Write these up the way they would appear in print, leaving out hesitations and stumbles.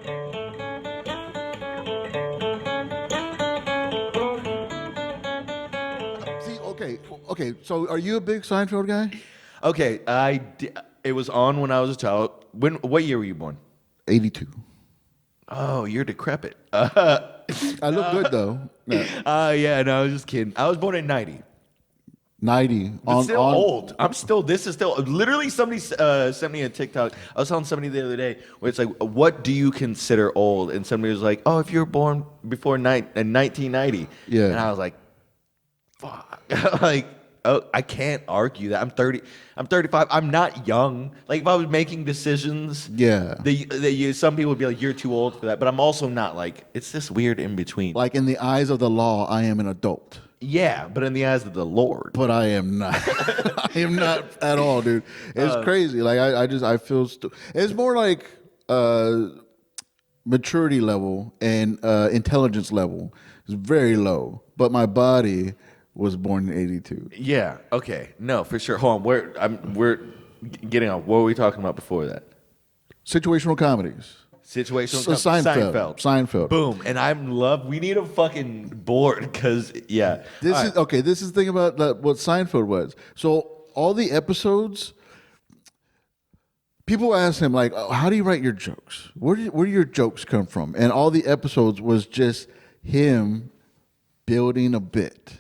See, okay. So, are you a big Seinfeld guy? Okay, it was on when I was a child. What year were you born? 82. Oh, you're decrepit. I look good though. Yeah. Yeah, no, I was just kidding. I was born in 90. 90 But still old. This is still, literally somebody sent me a TikTok. I was telling somebody the other day where it's like, what do you consider old? And somebody was like, oh, if you were born before 1990. Yeah. And I was like, fuck. Like, oh, I can't argue that. I'm 30. I'm 35. I'm not young. Like, if I was making decisions, Yeah. Some people would be like, you're too old for that. But I'm also not like, it's this weird in between. Like in the eyes of the law, I am an adult. Yeah, but in the eyes of the Lord. But I am not. I am not at all, dude. It's crazy. Like I feel. It's more like maturity level and intelligence level is very low. But my body was born in 82. Yeah. Okay. No, for sure. Hold on. We're getting off. What were we talking about before that? Situational comedies. Seinfeld. Boom. And we need a fucking board because This is okay. This is the thing about what Seinfeld was. So all the episodes, people ask him like, oh, "How do you write your jokes? Where do your jokes come from?" And all the episodes was just him building a bit,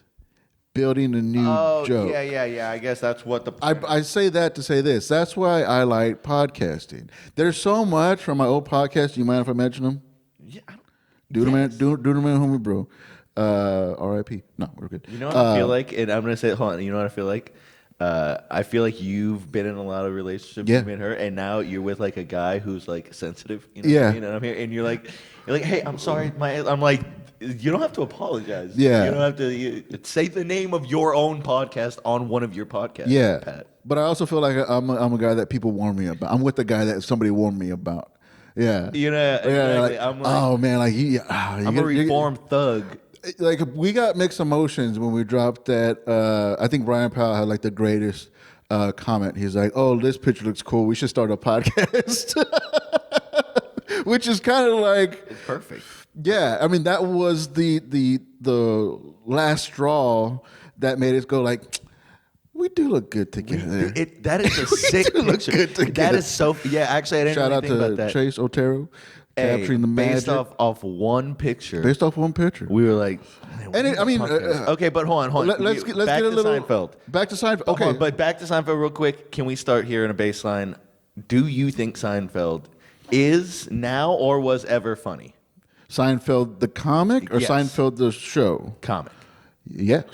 building a new joke. Yeah. I guess that's what I say that to say this. That's why I like podcasting. There's so much from my old podcast. Do you mind if I mention them? Yeah. Do the man, homie, bro. R.I.P. No, we're good. You know what I feel like, and I'm gonna say, hold on. You know what I feel like? I feel like you've been in a lot of relationships with me and her, and now you're with like a guy who's like sensitive. You know what I mean? And I'm here, and you're like, hey, I'm sorry. I'm like, you don't have to apologize. Yeah. You don't have to say the name of your own podcast on one of your podcasts. Yeah. Pat. But I also feel like I'm a guy that people warn me about. I'm with the guy that somebody warned me about. Yeah. You know, exactly. Like, I'm like, oh man, like I'm a reformed thug. Like we got mixed emotions when we dropped that. I think Brian Powell had like the greatest comment. He's like, "Oh, this picture looks cool. We should start a podcast," which is kind of like it's perfect. Yeah, I mean that was the last straw that made us go like, we do look good together. That is a sick picture. Good together. That is so. Yeah, actually, I didn't Shout really out think about to that. Chase Otero capturing the magic based off one picture. Based off one picture. We were like, and I mean, okay, but hold on. Let's get a little Seinfeld. Back to Seinfeld. Okay, but back to Seinfeld real quick. Can we start here in a baseline? Do you think Seinfeld is now or was ever funny? Seinfeld the comic or Yes. Seinfeld the show? Comic. Yes.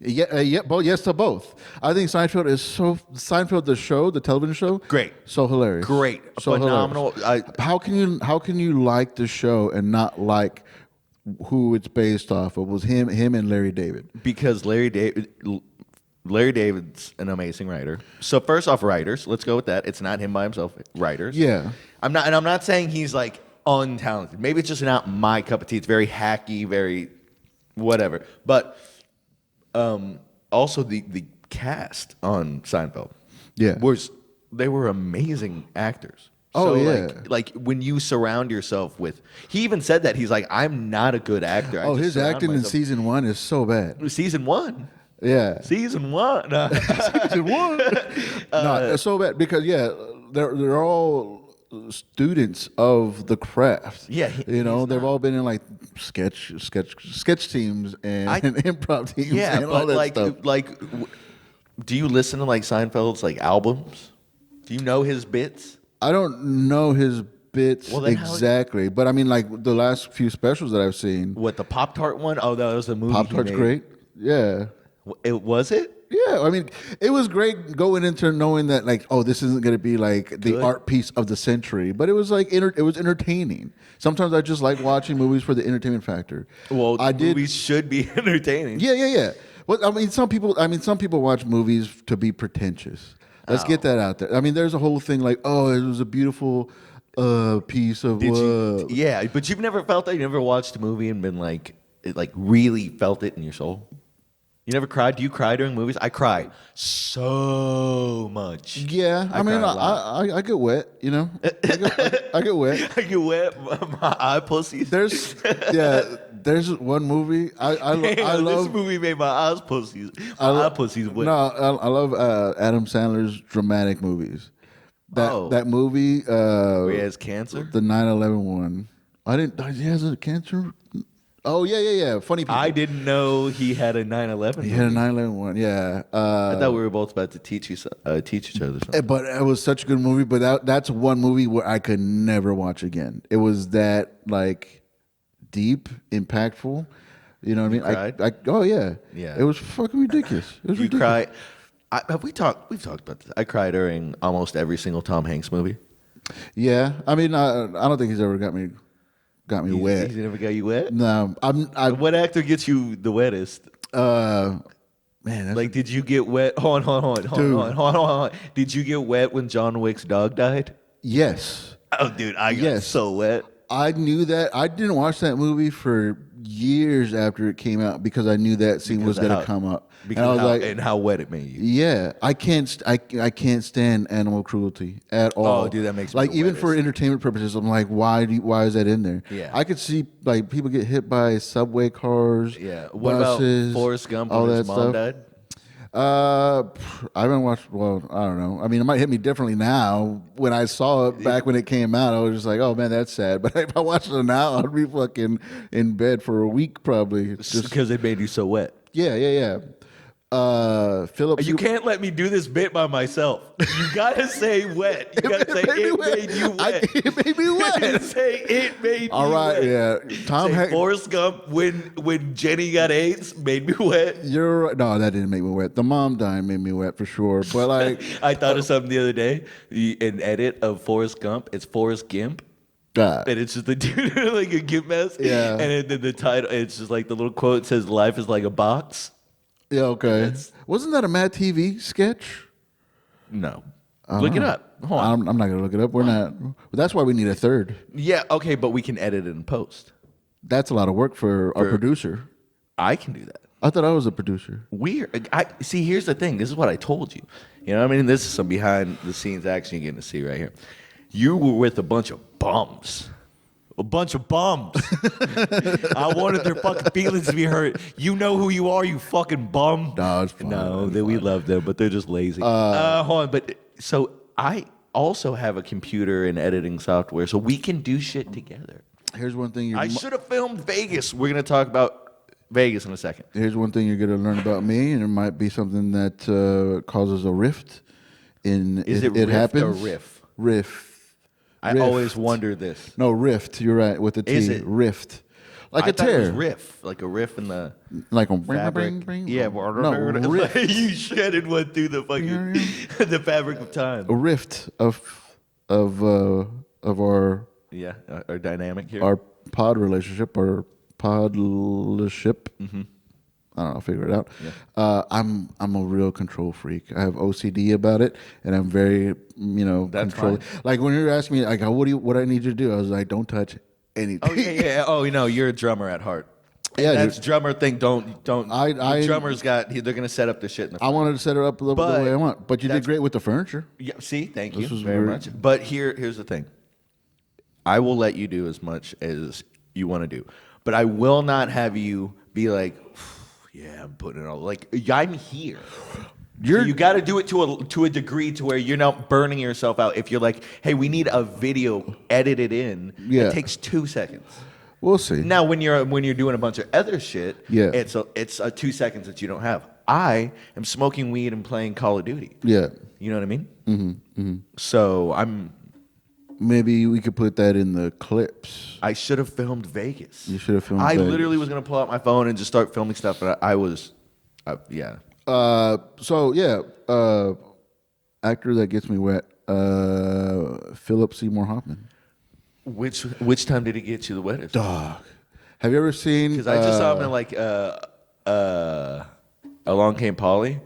Yes to both. I think Seinfeld the show, the television show, Great. So hilarious. Great. So Phenomenal. Hilarious. How can you like the show and not like who it's based off of? Was him and Larry David. Because Larry David's an amazing writer. So first off, writers. Let's go with that. It's not him by himself. Writers. Yeah. I'm not saying he's like untalented. Maybe it's just not my cup of tea. It's very hacky, very whatever. But also the cast on Seinfeld. Yeah. They were amazing actors. Oh, So yeah. like when you surround yourself with, he even said that he's like, I'm not a good actor. I just His surround acting in myself- season 1 is so bad. Season 1. Yeah. Season 1. No. Season 1. No, it's so bad because they're all students of the craft. Yeah, they've all been in like sketch teams and improv teams. Yeah, and all but that stuff. Do you listen to like Seinfeld's like albums? Do you know his bits? I don't know his bits exactly, but I mean like the last few specials that I've seen. What, the Pop-Tart one? Oh, that was a movie. Pop-Tart's great. Yeah. Was it? Yeah, I mean, it was great going into knowing that, like, oh, this isn't going to be like the art piece of the century, but it was like it was entertaining. Sometimes I just like watching movies for the entertainment factor. Well, movies should be entertaining. Yeah. Well, I mean, some people watch movies to be pretentious. Let's get that out there. I mean, there's a whole thing like, oh, it was a beautiful piece of. Yeah, but you've never felt that. You never watched a movie and been like, it like really felt it in your soul. You never cried? Do you cry during movies? I cry so much. Yeah, I mean, I get wet, you know. I get wet. I get wet. My eye pussies. There's one movie I love. This movie made my eyes pussies. My eye pussies wet. No, I love Adam Sandler's dramatic movies. That movie where he has cancer. The 9/11 one. I didn't. He has a cancer. Oh yeah. Funny people. I didn't know he had a 9/11. He had a 9/11 one. Yeah. I thought we were both about to teach each other something. But it was such a good movie. But that's one movie where I could never watch again. It was that like deep, impactful. You know what I mean? Cried? Oh yeah. Yeah. It was fucking ridiculous. It was ridiculous. Cry. We've talked about this. I cry during almost every single Tom Hanks movie. Yeah. I mean, I don't think he's ever got me wet. He's never got you wet? No. What actor gets you the wettest? Man, like, did you get wet? Hold on. Did you get wet when John Wick's dog died? Yes. Oh, dude, I got so wet. I knew that. I didn't watch that movie for years after it came out because I knew that scene was going to come up. Because and I was like, how wet it made you. Yeah, I can't stand animal cruelty at all. Oh, dude, that makes me like even for entertainment purposes. I'm like, why is that in there? Yeah, I could see like people get hit by subway cars. Yeah, what buses, about Forrest Gump all when that his mom stuff. died? I haven't watched. Well, I don't know. I mean, it might hit me differently now. When I saw it back when it came out, I was just like, "Oh man, that's sad." But if I watched it now, I'd be fucking in bed for a week probably. Just because it made you so wet. Yeah. Philip, you can't let me do this bit by myself. You gotta say wet. You gotta say it made you wet. It made me wet. Say it made me wet. All right, yeah. Tom Hanks. Forrest Gump when Jenny got AIDS made me wet. You're right. No, that didn't make me wet. The mom dying made me wet for sure. But like, I thought of something the other day. An edit of Forrest Gump. It's Forrest Gimp. God. And it's just the dude in like a gimp mask. Yeah. And then the title, it's just like the little quote says, "Life is like a box." Yeah, okay. Wasn't that a Mad TV sketch? No. Look it up. Hold on. I'm not going to look it up. We're not. That's why we need a third. Yeah, okay, but we can edit it in post. That's a lot of work for our producer. I can do that. I thought I was a producer. Weird. See, here's the thing. This is what I told you. You know what I mean? This is some behind the scenes action you're getting to see right here. You were with a bunch of bums. A bunch of bums. I wanted their fucking feelings to be hurt. You know who you are, you fucking bum. No, it's fine. No, we love them, but they're just lazy. Hold on, but so I also have a computer and editing software, so we can do shit together. Here's one thing. I should have filmed Vegas. We're gonna talk about Vegas in a second. Here's one thing you're gonna learn about me, and it might be something that causes a rift. Is it rift happens. or riff? Riff. I always wonder this. No, rift. You're right with the T. Is it? Rift. Like a thought tear. It was riff. Like a riff in the like a fabric. Yeah. No, rift. You shedded one through the fucking the fabric of time. A rift of our our dynamic here. Our pod relationship, our podship. Mm-hmm. I don't know. I'll figure it out. Yeah. I'm a real control freak. I have OCD about it, and I'm very controlling. Like when you're asking me, like, what I need you to do, I was like, don't touch anything. Oh yeah. Oh, you're a drummer at heart. Yeah, that's drummer thing. Don't. Drummers they're gonna set up the shit in the front. I wanted to set it up the way I want, but you did great with the furniture. Yeah. See, thank you very much. But here's the thing. I will let you do as much as you want to do, but I will not have you be like. Yeah, I'm putting it all. Like I'm here. So you got to do it to a degree to where you're not burning yourself out. If you're like, hey, we need a video edited in. Yeah. It takes 2 seconds. We'll see. Now, when you're doing a bunch of other shit, it's 2 seconds that you don't have. I am smoking weed and playing Call of Duty. Yeah, you know what I mean. Mm-hmm. Mm-hmm. So I'm. Maybe we could put that in the clips. I should have filmed Vegas. You should have filmed Vegas. I literally was going to pull out my phone and just start filming stuff, but I was, yeah. Actor that gets me wet, Philip Seymour Hoffman. Which time did he get you the wettest? Dog. Have you ever seen... Because I just saw him in like Along Came Polly.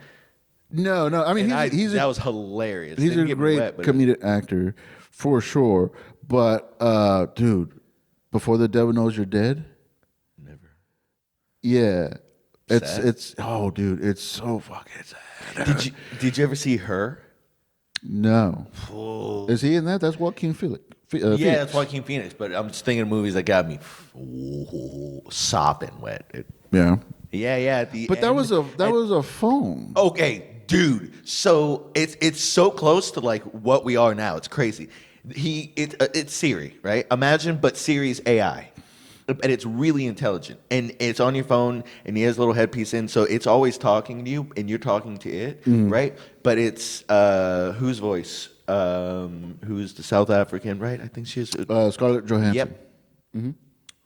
No. I mean, that was hilarious. He's a great comedic actor. For sure. But, dude, Before the Devil Knows You're Dead? Never. Yeah. It's oh, dude, it's so fucking sad. Did you ever see Her? No. Oh. Is he in that? That's Joaquin Phoenix. Yeah, that's Joaquin Phoenix. But I'm just thinking of movies that got me sopping wet. Yeah. Yeah. But that was a phone. Okay, dude. So it's so close to like what we are now. It's crazy. It's Siri, right? Imagine, but Siri's AI. And it's really intelligent, and it's on your phone, and he has a little headpiece in, so it's always talking to you, and you're talking to it, right? But it's whose voice? Who's the South African, right? I think she's Scarlett Johansson. Yep. Mm-hmm.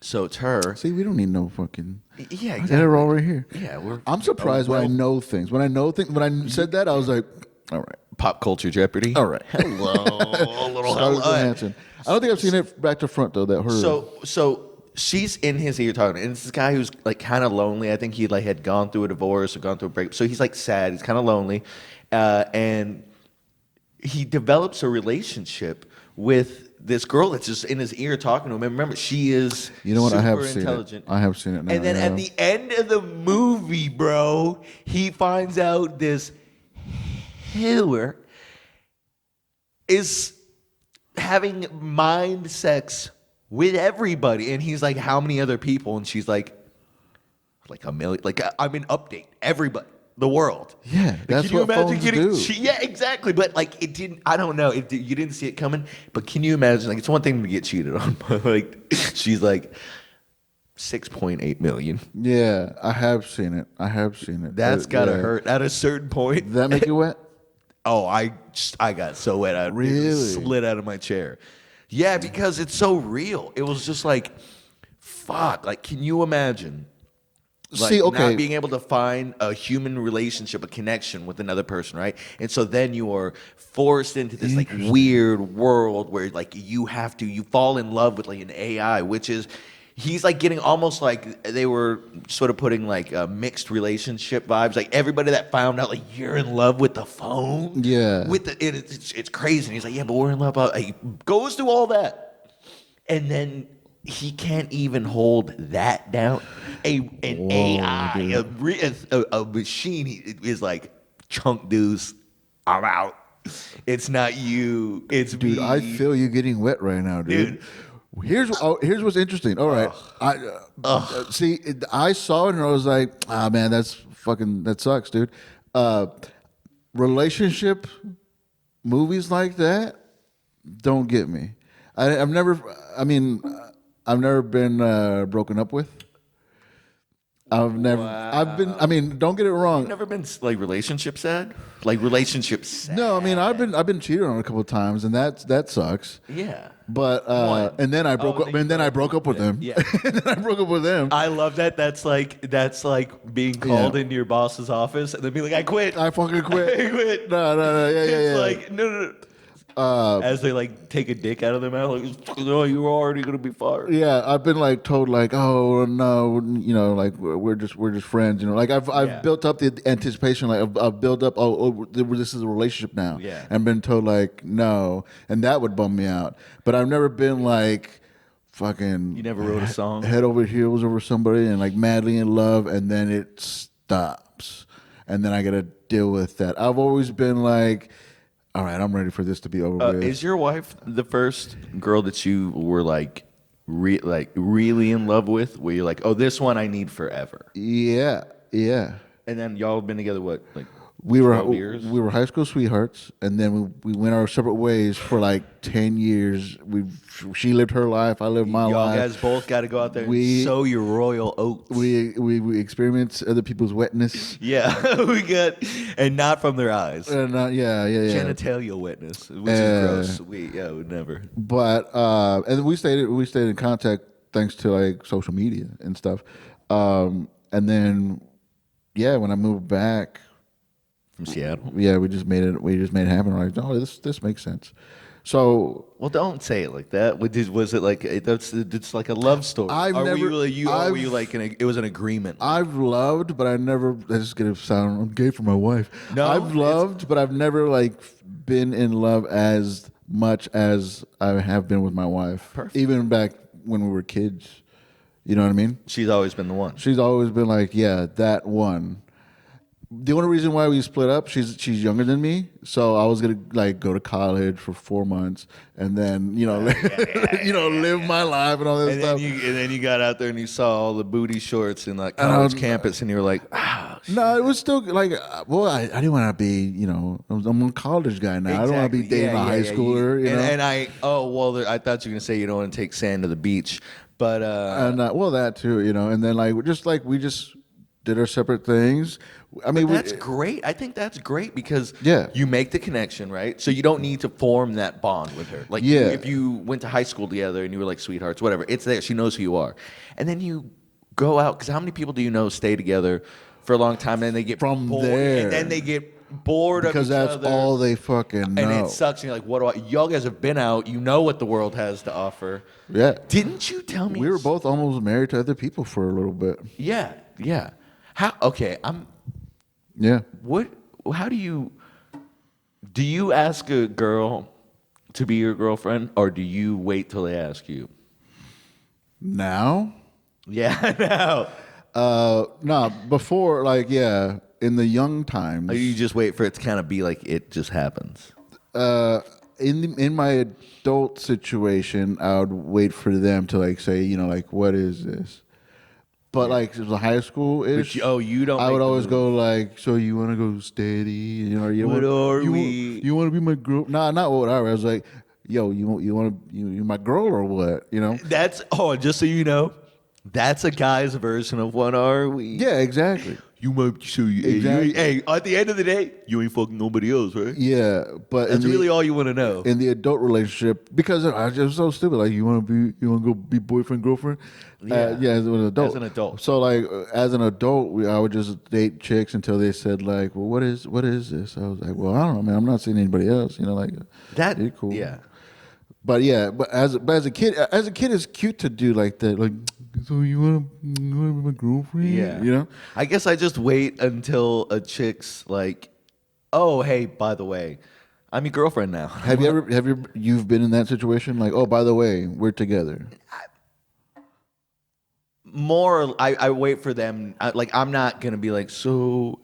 So it's her. See, we don't need no fucking. Yeah, exactly. I got it all right here. Yeah, I'm surprised when I know things. When I said that, I was like, all right. Pop culture Jeopardy. All right. Hello, little Scarlett Johansson. I don't think I've seen it back to front though. That her. So she's in his ear talking, and it's this guy who's like kind of lonely. I think he like had gone through a divorce or gone through a breakup, so he's like sad. He's kind of lonely, and he develops a relationship with this girl that's just in his ear talking to him. And remember, she is I have super intelligent. I have seen it now. And then at the end of the movie, bro, he finds out this healer is having mind sex with everybody, and he's like, how many other people? And she's like a million. Like, I'm in update. Everybody, the world. Yeah, that's can you what imagine phones do. Yeah, exactly. But like, it didn't. I don't know. You didn't see it coming. But can you imagine? Like, it's one thing to get cheated on, but like, she's like 6.8 million. Yeah, I have seen it. That's gotta hurt at a certain point. Did that make you wet? Oh, I got so wet. I really slid out of my chair. Yeah, because it's so real. It was just like, fuck. Like, can you imagine? Like, not being able to find a human relationship, a connection with another person, right? And so then you are forced into this like weird world where like you fall in love with like an AI, which is, he's like getting almost like they were sort of putting like mixed relationship vibes. Like everybody that found out like you're in love with the phone, it's crazy. And he's like, yeah, but we're in love. He goes through all that, and then he can't even hold that down. An AI, a machine is like, chunk deuce, I'm out. It's not you. It's dude. me. I feel you getting wet right now, dude. Here's what's interesting. All right, see, I saw it and I was like, man, that sucks, dude. Relationship movies like that don't get me. I've never been broken up with. I've been. I mean, don't get it wrong. You've never been like relationship sad? Like relationship sad? No, I mean, I've been cheated on a couple of times, and that sucks. Yeah. But and then I broke up. And then I broke up with them. Yeah. And then I broke up with them. I love that. That's like being called into your boss's office and then be like, I quit. I fucking quit. I quit. No. Yeah. It's like no. As they like take a dick out of their mouth, like, no, you were already gonna be fired. Yeah, I've been like told like, oh no, like we're just friends, Like I've built up the anticipation, like I've built up, this is a relationship now. Yeah, and been told like no, and that would bum me out. But I've never been like fucking. You never wrote a song head over heels over somebody and like madly in love, and then it stops, and then I gotta deal with that. I've always been like, all right, I'm ready for this to be over with. Is your wife the first girl that you were like really in love with? Where you're like, oh, this one I need forever. Yeah. And then y'all have been together what, like we 12 years? We were high school sweethearts, and then we went our separate ways for like 10 years. She lived her life, I lived my life. Y'all guys both got to go out there and sow your royal oats. We experienced other people's wetness. Yeah, we got, and not from their eyes. Yeah. Genitalia wetness, which is gross. We would never. But and we stayed in contact thanks to like social media and stuff. And then when I moved back from Seattle, we just made it happen. We're like, oh, this makes sense. So, well, don't say it like that. Was it like it's like a love story? Were you like it was an agreement? I've loved, but I never. This is gonna sound I'm gay for my wife. No, I've loved, but I've never like been in love as much as I have been with my wife. Perfect. Even back when we were kids. You know what I mean? She's always been the one. She's always been like, yeah, that one. The only reason why we split up, she's younger than me, so I was gonna like go to college for 4 months and then live my life and all that stuff. And then you got out there and you saw all the booty shorts in like college campus, and you were like, no, it was still like, well, I didn't want to be, I'm a college guy now. Exactly. I don't want to be dating a high schooler. I thought you were gonna say you don't want to take sand to the beach, but well, that too, and then we just did our separate things. I mean, that's great. I think that's great because you make the connection, right? So you don't need to form that bond with her. Like, if you went to high school together and you were like sweethearts, whatever, it's there. She knows who you are. And then you go out, because how many people do you know stay together for a long time and then they get bored, and then they get bored because of each that's other, all they fucking know. and it sucks. And you're like, what do I? Y'all guys have been out. You know what the world has to offer. Yeah. Didn't you tell me we were both almost married to other people for a little bit? Yeah. How? Okay, Yeah. How do you ask a girl to be your girlfriend, or do you wait till they ask you? Now? Yeah, now. No, before, in the young times. Or you just wait for it to kind of be like it just happens? In my adult situation, I would wait for them to say, what is this? But it was a high school-ish. You don't. I would always go so you want to go steady? What are we? You want to be my girl? Nah, not what I was like. Yo, you my girl or what? That's just so you know, that's a guy's version of what are we? Yeah, exactly. You might show you. Exactly. Hey, at the end of the day, you ain't fucking nobody else, right? Yeah, but that's really all you want to know in the adult relationship, because I was so stupid. Like, you want to go be boyfriend girlfriend? As an adult. As an adult. So as an adult, I would just date chicks until they said well, what is this? I was like, well, I don't know, man. I'm not seeing anybody else. That it's cool. Yeah. But as a kid, it's cute to do like that. Like, so you want to be my girlfriend? Yeah. I guess I just wait until a chick's like, oh, hey, by the way, I'm your girlfriend now. Have you been in that situation? Like, oh, by the way, we're together. More, I wait for them. I'm not gonna be like, so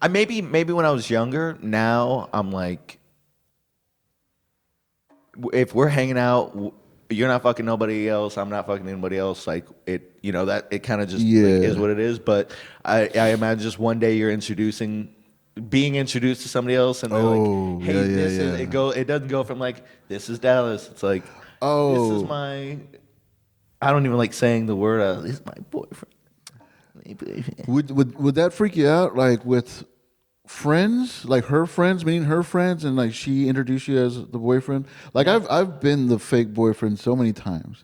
I maybe when I was younger. Now I'm like, if we're hanging out, you're not fucking nobody else, I'm not fucking anybody else. Like, it, that it kind of just is what it is. But I imagine just one day you're being introduced to somebody else, and they're like, hey, this is it doesn't go from like, this is Dallas. It's like, this is my. I don't even like saying the word. This is my boyfriend. Would that freak you out? Like with friends, like her friends, meeting her friends, and like she introduced you as the boyfriend. Like I've been the fake boyfriend so many times.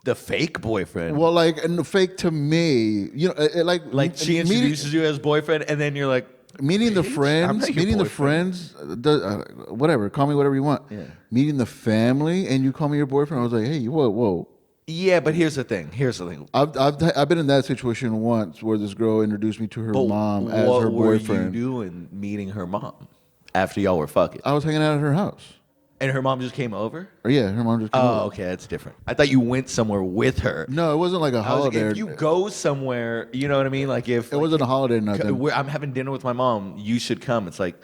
The fake boyfriend. Well, and the fake to me, like she introduces you as boyfriend, and then you're like, meeting the friends, whatever. Call me whatever you want. Yeah. Meeting the family, and you call me your boyfriend. I was like, hey, whoa. Yeah, but here's the thing. I've been in that situation once where this girl introduced me to her mom as her boyfriend. What were you doing meeting her mom after y'all were fucking? I was hanging out at her house. And her mom just came over? Yeah, her mom just came over. Oh, okay, that's different. I thought you went somewhere with her. No, it wasn't like a holiday. If you go somewhere, you know what I mean? Like if it wasn't a holiday or nothing. I'm having dinner with my mom, you should come. It's like,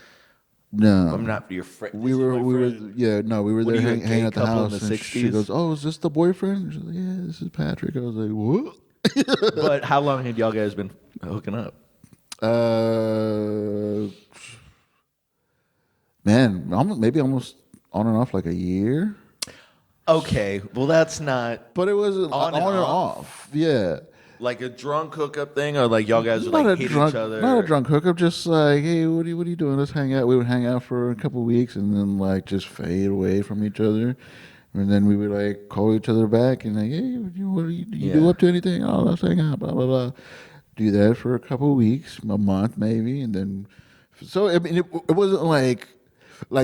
no, I'm not your friend. We were there hanging at the house, and 60s? She goes, "Oh, is this the boyfriend?" She's like, "Yeah, this is Patrick." I was like, "What?" But how long had y'all guys been hooking up? Man, maybe almost on and off like a year. Okay, well that's not. But it was on and off. Yeah. Like a drunk hookup thing, or like y'all guys would like hit each other? Not a drunk hookup, just like, hey, what are you doing? Let's hang out. We would hang out for a couple of weeks and then like just fade away from each other. And then we would like call each other back and like, hey, what are you do up to anything? Oh, let's hang out, blah, blah, blah. Do that for a couple of weeks, a month maybe. And then, so I mean, it wasn't like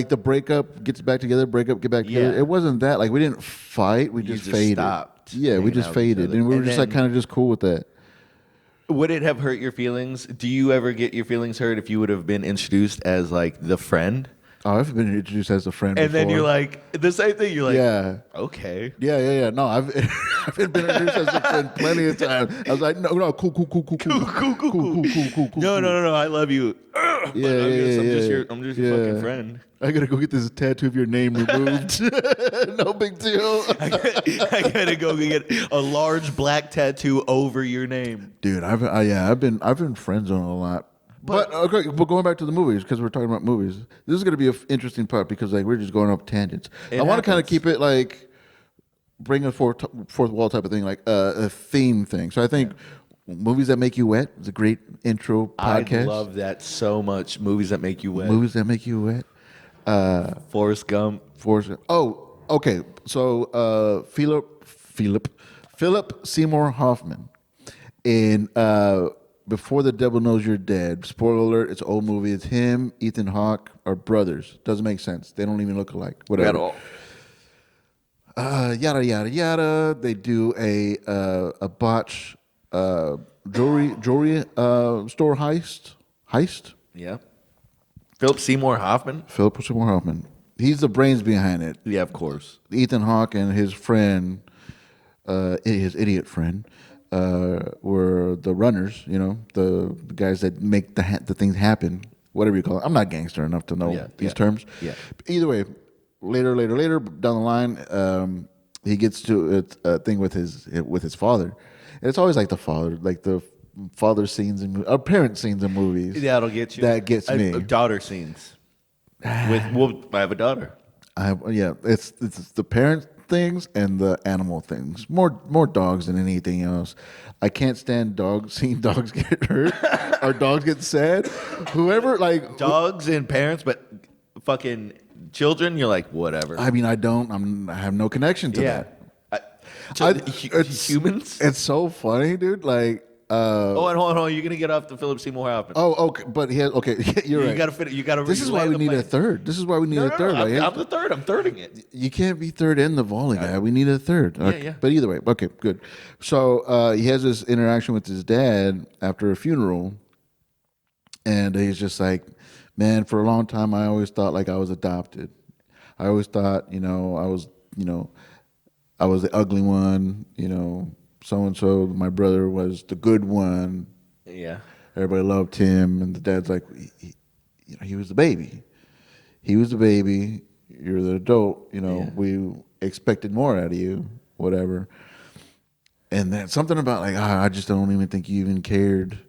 the breakup, gets back together, breakup, get back together. It wasn't that. Like we didn't fight, we just faded. Stopped. Yeah, we just faded, and we were just like kind of just cool with that. Would it have hurt your feelings? Do you ever get your feelings hurt if you would have been introduced as like the friend? Oh, I've been introduced as a friend And before. then you're like, the same thing. You're like, yeah. Okay. Yeah. No, I've been introduced as a friend plenty of times. I was like, no, cool. No. I love you. Yeah, I'm just your fucking friend. I gotta go get this tattoo of your name removed. No big deal. I gotta go get a large black tattoo over your name. Dude, I've been friend zoned a lot. But going back to the movies, because we're talking about movies, this is gonna be an interesting part because like we're just going up tangents. I want to kind of keep it like bring a fourth wall type of thing, like a theme thing. So I think movies that make you wet is a great intro podcast. I love that so much. Movies that make you wet. Movies that make you wet. Forrest Gump. Oh, okay. So Philip Seymour Hoffman in Before the Devil Knows You're Dead. Spoiler alert, it's an old movie. It's him, Ethan Hawke are brothers. Doesn't make sense. They don't even look alike. Whatever. At all. Yada yada yada. They do a botch jewelry store heist. Yeah. Philip Seymour Hoffman. He's the brains behind it. Yeah, of course. Ethan Hawke and his friend, his idiot friend, were the runners. You know, the guys that make the things happen. Whatever you call it. I'm not gangster enough to know these terms. Yeah. Either way, later down the line, he gets to a thing with his father. And it's always like the father scenes and parent scenes in movies. That'll get you. That gets me. Daughter scenes. I have a daughter. It's the parent things and the animal things. More dogs than anything else. I can't stand seeing dogs get hurt or dogs get sad. Whoever like dogs and parents, but fucking children, you're like whatever. I mean, I have no connection to that. Humans. It's so funny, dude. Like. Hold on. You're gonna get off the Philip Seymour Hoffman. Oh, okay. But you're right. You gotta fit. You gotta. This is why we need a third. This is why we need a third. I'm the third. I'm thirding it. You can't be third in the volley guy. We need a third. Okay. Yeah. But either way, okay, good. So he has this interaction with his dad after a funeral, and he's just like, "Man, for a long time, I always thought like I was adopted. I always thought, I was the ugly one, so and so, my brother was the good one. Yeah. Everybody loved him, and the dad's like, he was the baby. He was the baby. You're the adult. We expected more out of you, whatever. And then something about like, I just don't even think you even cared.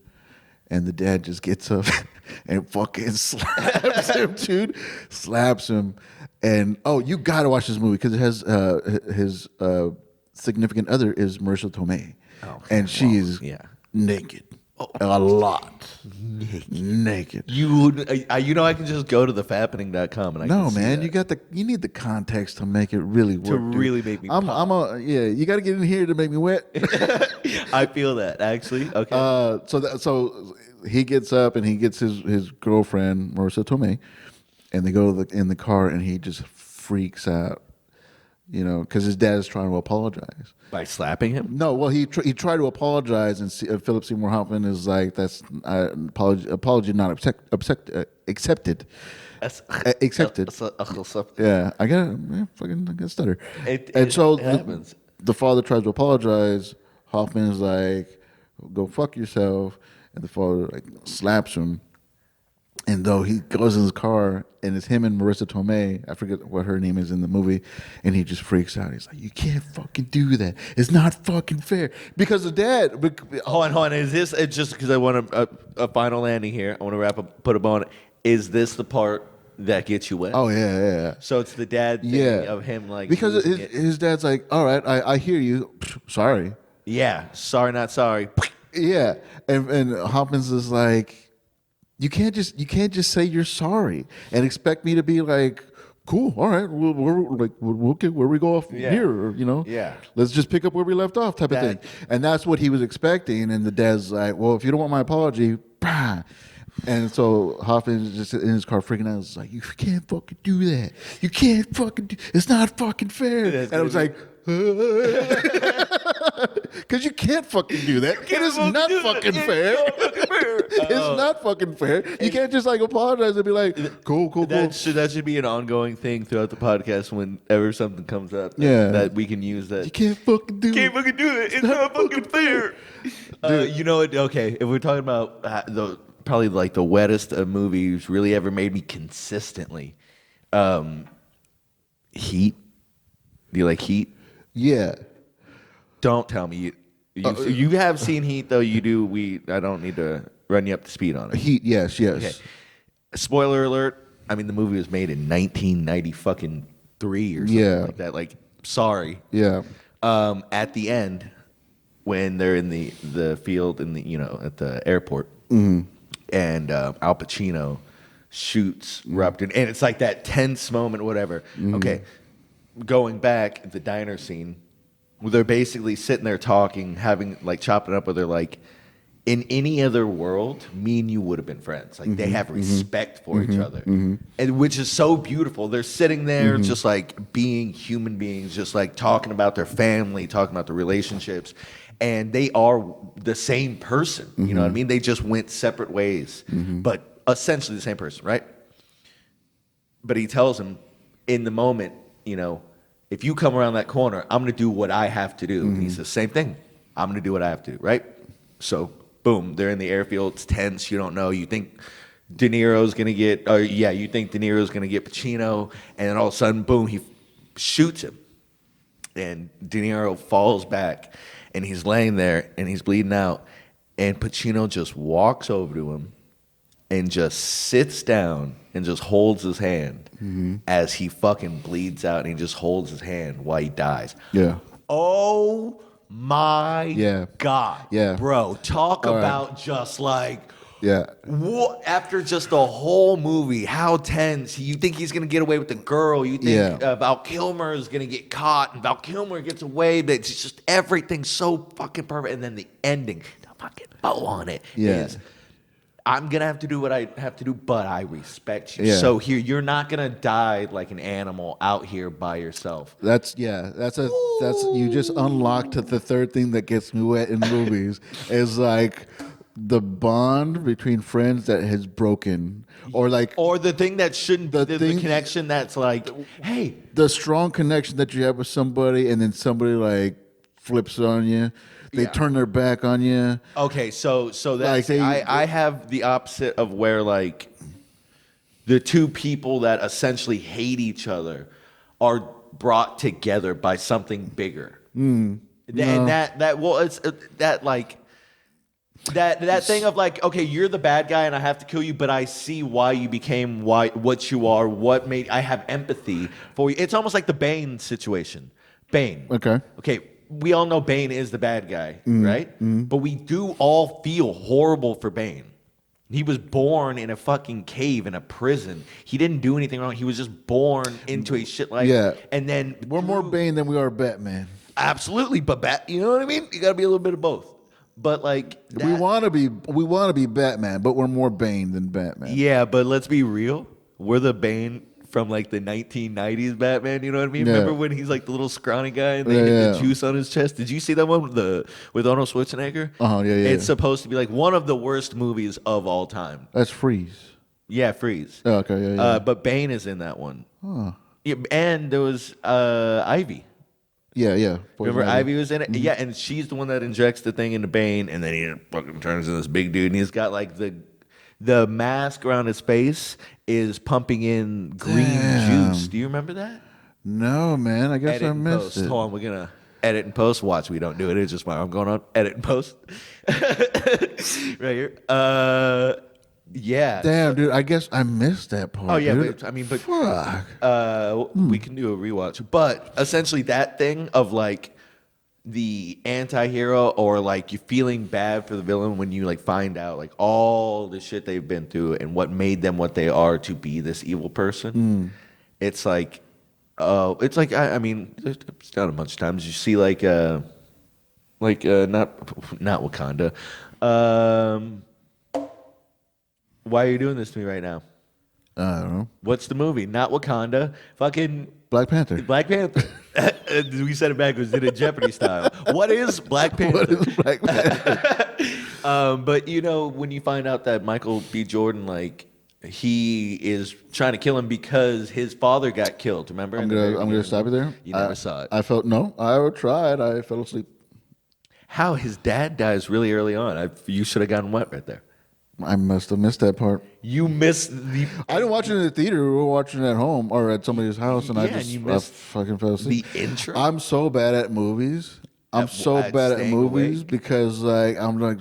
And the dad just gets up and fucking slaps him, dude. Slaps him. And, you got to watch this movie because it has his significant other is Marissa Tomei. And she is naked. A lot. Naked. I can just go to thefappening.com and I can see man, that. you need the context to make it really work. To really make me you got to get in here to make me wet. I feel that actually. Okay. So he gets up and he gets his girlfriend Marissa Tomei, and they go in the car and he just freaks out. Because his dad is trying to apologize by slapping him. No, well, he tried to apologize, and Philip Seymour Hoffman is like, "That's apology not accepted." Accepted. Yeah, I got stutter. It happens. The father tries to apologize. Hoffman is like, "Go fuck yourself," and the father like slaps him. And though he goes in his car, and it's him and Marissa Tomei, I forget what her name is in the movie, and he just freaks out. He's like, "You can't fucking do that. It's not fucking fair." Because the dad... Hold on. Is this... It's just because I want a final landing here. I want to wrap up, put a bow on it. Is this the part that gets you wet? Oh, yeah. So it's the dad thing of him like... Because his dad's like, "All right, I hear you. Sorry." Yeah. Sorry, not sorry. Yeah. And Hoffman's is like... You can't just say you're sorry and expect me to be like, cool, all right, we'll get where we go off here, Yeah. Let's just pick up where we left off, type of thing. And that's what he was expecting. And the dad's like, well, if you don't want my apology, bah. And so Hoffman's just in his car freaking out. He's like, "You can't fucking do that. You can't fucking do. It's not fucking fair." And I was like, Because you can't fucking do that. It is not fucking fair. It's not fucking fair. You can't just like apologize and be like, cool. That should be an ongoing thing throughout the podcast whenever something comes up. That we can use that. You can't fucking do it. It's not fucking fair. You know what? Okay, if we're talking about probably like the wettest of movies really ever made me consistently. Heat. Do you like Heat? Yeah. Don't tell me you have seen Heat though. You do. I don't need to run you up to speed on it. Heat. Yes. Okay. Spoiler alert. I mean, the movie was made in 1990 fucking 3 or something like that. Like, sorry. Yeah. At the end, when they're in the field at the airport, and Al Pacino shoots Rupton, and it's like that tense moment, whatever. Okay, going back, the diner scene, where they're basically sitting there talking, having like chopping up, where they're like, in any other world, me and you would have been friends. Like they have respect for each other, and which is so beautiful. They're sitting there just like being human beings, just like talking about their family, talking about the relationships, and they are the same person. You know what I mean? They just went separate ways, but essentially the same person, right? But he tells him in the moment, if you come around that corner, I'm going to do what I have to do. And he says, same thing. I'm going to do what I have to do, right? So, boom, they're in the airfield. It's tense. You don't know. You think De Niro's going to get, you think De Niro's going to get Pacino. And then all of a sudden, boom, he shoots him. And De Niro falls back. And he's laying there, and he's bleeding out. And Pacino just walks over to him and just sits down and just holds his hand as he fucking bleeds out, and he just holds his hand while he dies. Yeah. Oh my God. Yeah. Bro, talk about just like after just the whole movie, how tense. You think he's gonna get away with the girl. You think Val Kilmer is gonna get caught, and Val Kilmer gets away, but it's just everything's so fucking perfect. And then the ending, the fucking bow on it is, I'm going to have to do what I have to do, but I respect you. Yeah. So here, you're not going to die like an animal out here by yourself. That's you just unlocked the third thing that gets me wet in movies is like the bond between friends that has broken, or the thing that shouldn't be the connection that's like, hey, the strong connection that you have with somebody, and then somebody like flips on you. They turn their back on you. Okay, so that's I have the opposite of where like the two people that essentially hate each other are brought together by something bigger. And that thing of like, okay, you're the bad guy and I have to kill you, but I see why you became what you are, what made I have empathy for you. It's almost like the Bane situation. Bane. Okay. We all know Bane is the bad guy, right? But we do all feel horrible for Bane. He was born in a fucking cave in a prison. He didn't do anything wrong. He was just born into a shit life. Yeah. And then we're more Bane than we are Batman. Absolutely, but you know what I mean? You got to be a little bit of both. But like we want to be Batman, but we're more Bane than Batman. Yeah, but let's be real. We're the Bane from like the 1990s Batman, you know what I mean? Yeah. Remember when he's like the little scrawny guy and they hit the juice on his chest? Did you see that one with Arnold Schwarzenegger? It's supposed to be like one of the worst movies of all time. That's Freeze. Yeah, Freeze. Oh, okay, yeah. But Bane is in that one. Huh. Yeah, and there was Ivy. Yeah. Remember Ivy was in it? Yeah, and she's the one that injects the thing into Bane, and then he fucking turns into this big dude, and he's got like the mask around his face is pumping in green juice. Do you remember that? No, man. I guess I missed it. Hold on, we're gonna edit and post. Watch, we don't do it. It's just my arm going on. Edit and post. Right here. Yeah. Damn, dude. I guess I missed that part. Oh yeah, dude. but fuck. We can do a rewatch. But essentially, that thing of like the anti-hero, or like you feeling bad for the villain when you like find out like all the shit they've been through and what made them what they are to be this evil person. It's like I mean, it's done a bunch of times. You see not Wakanda. Why are you doing this to me right now? I don't know. What's the movie? Not Wakanda. Fucking Black Panther. Black Panther. We said it backwards. Did it Jeopardy style? What is Black Panther? What is Black Panther? But you know, when you find out that Michael B. Jordan, like, he is trying to kill him because his father got killed. Remember? I'm gonna stop you there. You never saw it. I tried. I fell asleep. How his dad dies really early on. You should have gotten wet right there. I must have missed that part. You missed the. I didn't watch it in the theater. We were watching it at home or at somebody's house, and I fucking fell asleep. The intro. I'm so bad at movies. Because like I'm like.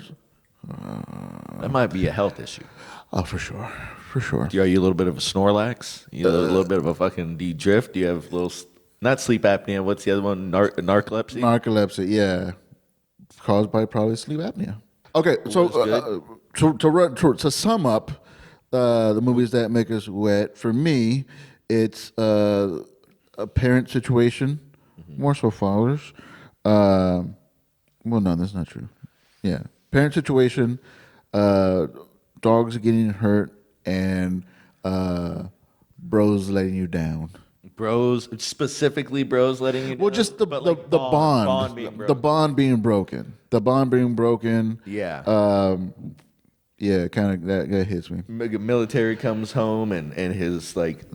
That might be a health issue. Oh, for sure. Are you a little bit of a Snorlax? You a little bit of a fucking drift? Do you have not sleep apnea? What's the other one? Narcolepsy. Narcolepsy, yeah, caused by probably sleep apnea. Okay, so to sum up the movies that make us wet, for me, it's a parent situation, more so fathers. Well, no, that's not true. Yeah, parent situation, dogs getting hurt, and bros letting you down. Bros, specifically bros letting you down? Well, just the bond being broken. The bond being broken. Yeah. Yeah, kind of that hits me. Military comes home and his like,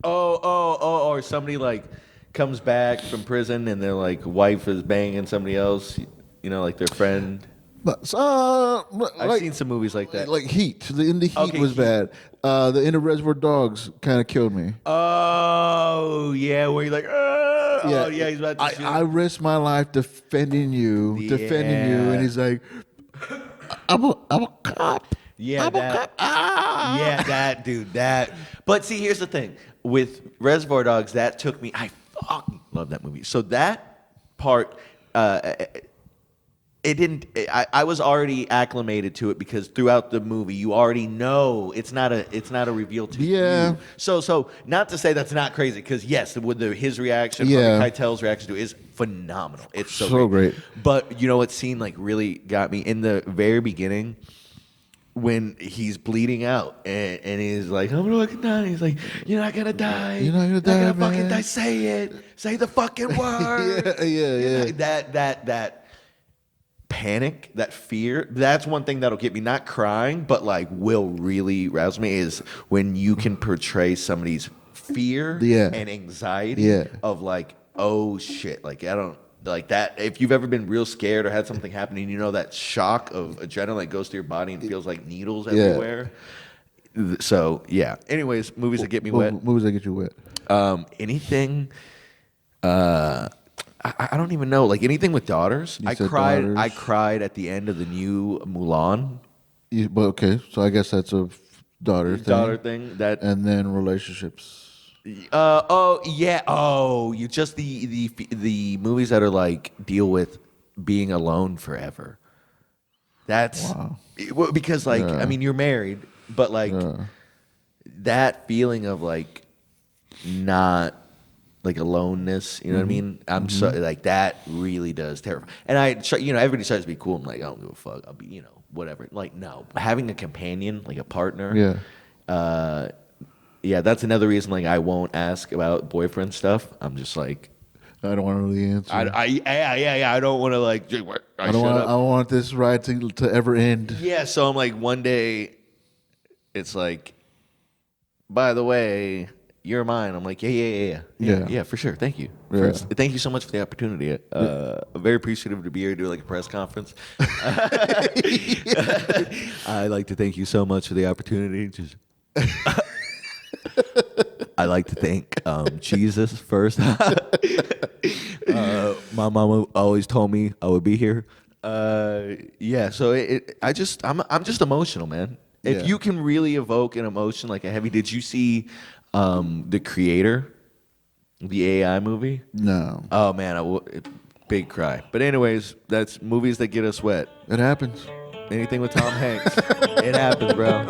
or somebody like comes back from prison and their like wife is banging somebody else, you know, like their friend. But I've seen some movies like that. Like Heat. The end of Heat was bad. The end of Reservoir Dogs kind of killed me. Oh yeah, where you're like, oh yeah, he's about to shoot. I risked my life defending you, and he's like, I'm a cop. Yeah, I'm a cop. Ah! Yeah, that dude, that. But see, here's the thing with Reservoir Dogs. That took me. I fucking love that movie. So that part. It didn't. I was already acclimated to it because throughout the movie, you already know it's not a reveal to you. So not to say that's not crazy because yes, with his reaction, Keitel's reaction to it is phenomenal. It's so great. But you know what scene like really got me in the very beginning when he's bleeding out and he's like, I'm gonna fucking die. He's like, you're not gonna die. You're not gonna die, You're not gonna man. fucking die. Say it. Say the fucking word. yeah. That panic, that fear, that's one thing that'll get me not crying, but like will really rouse me is when you can portray somebody's fear and anxiety of like, oh shit, like I don't like that. If you've ever been real scared or had something happen and you know that shock of adrenaline goes through your body and feels like needles everywhere. So yeah. Anyways, movies that get me wet. Movies that get you wet. Anything I don't even know. Like anything with daughters. I cried at the end of the new Mulan. Okay, so I guess that's a daughter thing. And then relationships. You just the movies that are like deal with being alone forever. That's because like I mean you're married, but like that feeling of like not. Like aloneness, you know what I mean? I'm so like that really does terrify. And everybody tries to be cool. I'm like, I don't give a fuck. I'll be, whatever. Like, no, having a companion, like a partner. That's another reason. Like, I won't ask about boyfriend stuff. I'm just like, I don't want to know the answer. I don't want to like. I don't want this ride to ever end. Yeah, so I'm like, one day, it's like, by the way. You're mine. I'm like, yeah, for sure. Thank you. Thank you so much for the opportunity. I'm very appreciative to be here to do like a press conference. I'd like to thank you so much for the opportunity. I like to thank Jesus first. My mama always told me I would be here. So I'm just emotional, man. If you can really evoke an emotion like a heavy, did you see The Creator, the AI movie? No. Oh man, big cry. But anyways, that's movies that get us wet. It happens. Anything with Tom Hanks, it happens, bro.